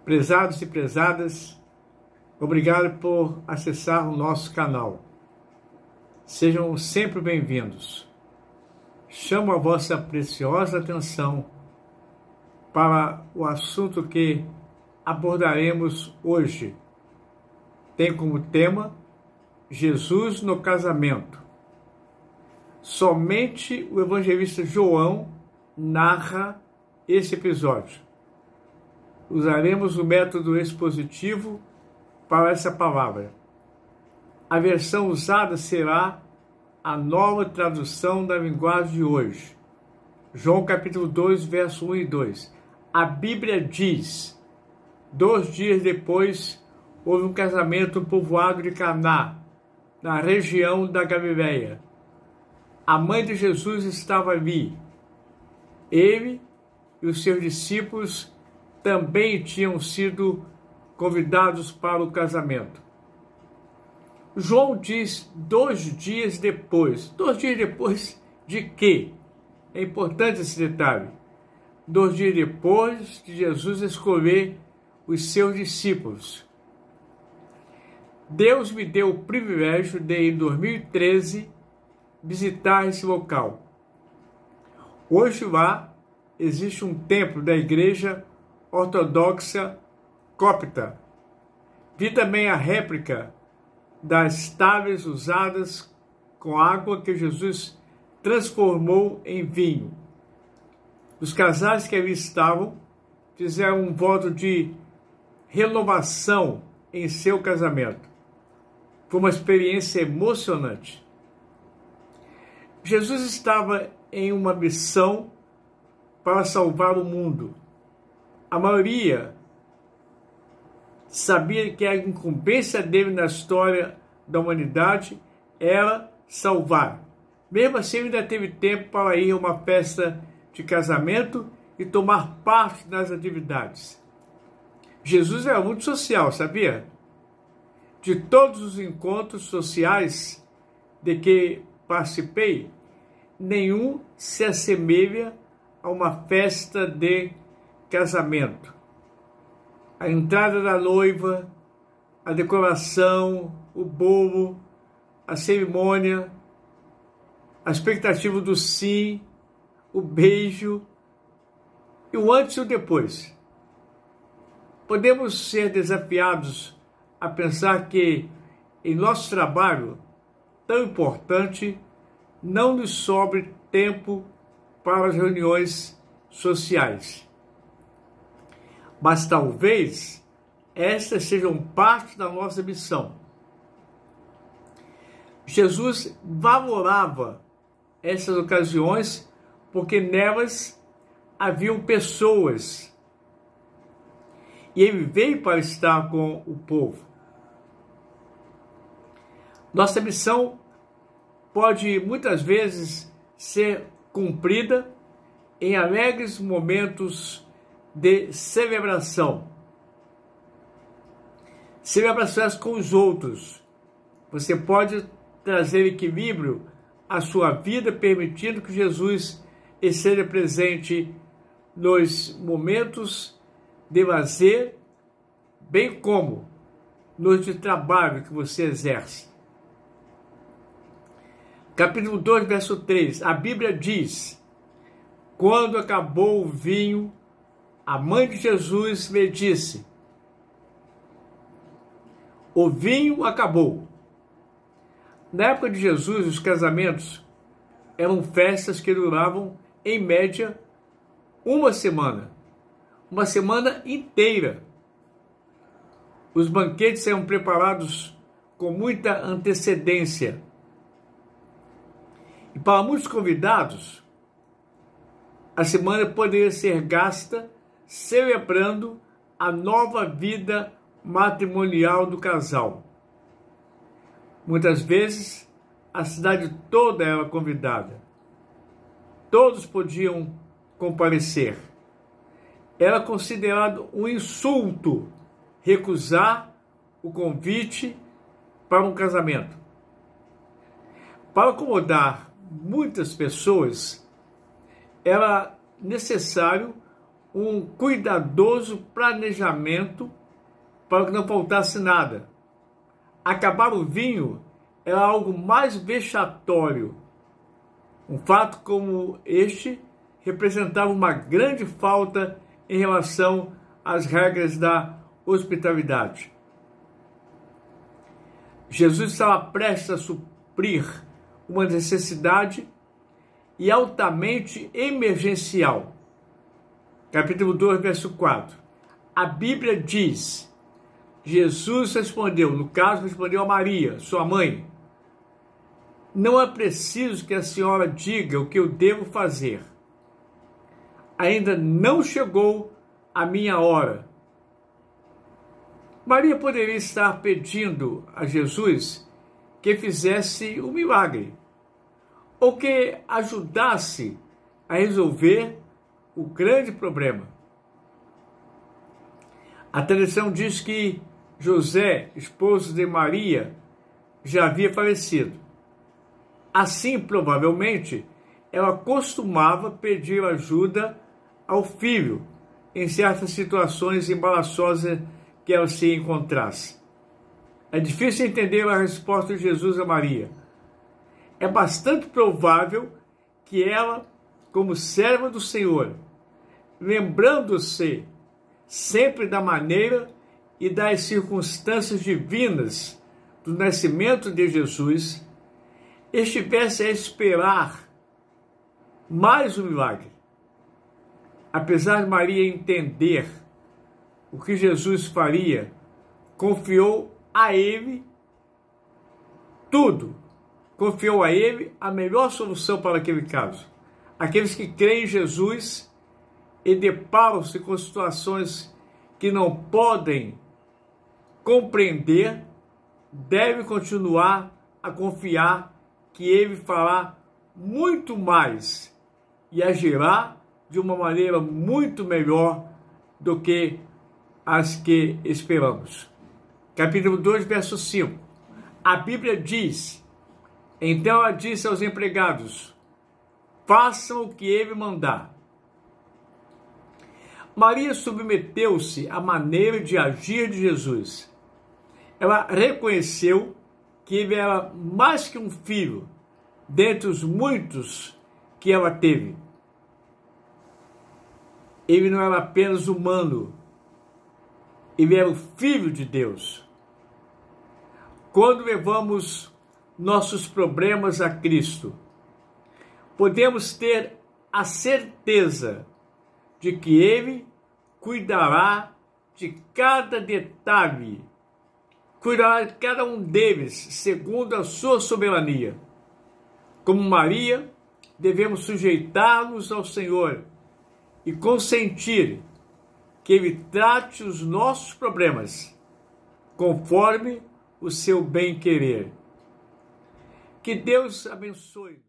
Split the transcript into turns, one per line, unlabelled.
Prezados e prezadas, obrigado por acessar o nosso canal. Sejam sempre bem-vindos. Chamo a vossa preciosa atenção para o assunto que abordaremos hoje. Tem como tema Jesus no casamento. Somente o evangelista João narra esse episódio. Usaremos o método expositivo para essa palavra. A versão usada será a nova tradução da linguagem de hoje. João capítulo 2, verso 1 e 2. A Bíblia diz: 2 dias depois, houve um casamento no povoado de Caná, na região da Galileia. A mãe de Jesus estava ali. Ele e os seus discípulos também tinham sido convidados para o casamento. João diz 2 dias depois. 2 dias depois de quê? É importante esse detalhe. 2 dias depois de Jesus escolher os seus discípulos. Deus me deu o privilégio de, em 2013, visitar esse local. Hoje lá existe um templo da Igreja Ortodoxa Copta. Vi também a réplica das tábuas usadas com água que Jesus transformou em vinho. Os casais que ali estavam fizeram um voto de renovação em seu casamento. Foi uma experiência emocionante. Jesus estava em uma missão para salvar o mundo. A maioria sabia que a incumbência dele na história da humanidade era salvar. Mesmo assim, ele ainda teve tempo para ir a uma festa de casamento e tomar parte nas atividades. Jesus era muito social, sabia? De todos os encontros sociais de que participei, nenhum se assemelha a uma festa de casamento. A entrada da noiva, a decoração, o bolo, a cerimônia, a expectativa do sim, o beijo e o antes e o depois. Podemos ser desafiados a pensar que em nosso trabalho tão importante não nos sobre tempo para as reuniões sociais. Mas talvez estas sejam parte da nossa missão. Jesus valorava essas ocasiões porque nelas haviam pessoas. E ele veio para estar com o povo. Nossa missão pode muitas vezes ser cumprida em alegres momentos de celebração. Celebrações com os outros. Você pode trazer equilíbrio à sua vida, permitindo que Jesus esteja presente nos momentos de lazer, bem como nos de trabalho que você exerce. Capítulo 2, verso 3. A Bíblia diz: quando acabou o vinho, a mãe de Jesus me disse: o vinho acabou. Na época de Jesus, os casamentos eram festas que duravam, em média, uma semana inteira. Os banquetes eram preparados com muita antecedência. E para muitos convidados, a semana poderia ser gasta celebrando a nova vida matrimonial do casal. Muitas vezes, a cidade toda era convidada. Todos podiam comparecer. Era considerado um insulto recusar o convite para um casamento. Para acomodar muitas pessoas, era necessário um cuidadoso planejamento para que não faltasse nada. Acabar o vinho era algo mais vexatório. Um fato como este representava uma grande falta em relação às regras da hospitalidade. Jesus estava prestes a suprir uma necessidade e altamente emergencial. Capítulo 2, verso 4. A Bíblia diz: Jesus respondeu, no caso, respondeu a Maria, sua mãe: não é preciso que a senhora diga o que eu devo fazer. Ainda não chegou a minha hora. Maria poderia estar pedindo a Jesus que fizesse um milagre, ou que ajudasse a resolver o grande problema. A tradição diz que José, esposo de Maria, já havia falecido. Assim, provavelmente, ela costumava pedir ajuda ao filho em certas situações embaraçosas que ela se encontrasse. É difícil entender a resposta de Jesus a Maria. É bastante provável que ela, como serva do Senhor, lembrando-se sempre da maneira e das circunstâncias divinas do nascimento de Jesus, estivesse a esperar mais um milagre. Apesar de Maria entender o que Jesus faria, confiou a ele tudo. Confiou a ele a melhor solução para aquele caso. Aqueles que creem em Jesus e deparam-se com situações que não podem compreender, devem continuar a confiar que ele fará muito mais e agirá de uma maneira muito melhor do que as que esperamos. Capítulo 2, verso 5. A Bíblia diz: então ela disse aos empregados: façam o que ele mandar. Maria submeteu-se à maneira de agir de Jesus. Ela reconheceu que ele era mais que um filho, dentre os muitos que ela teve. Ele não era apenas humano, ele era o Filho de Deus. Quando levamos nossos problemas a Cristo, podemos ter a certeza de que Ele cuidará de cada detalhe, cuidará de cada um deles, segundo a sua soberania. Como Maria, devemos sujeitar-nos ao Senhor e consentir que Ele trate os nossos problemas conforme o seu bem-querer. Que Deus abençoe.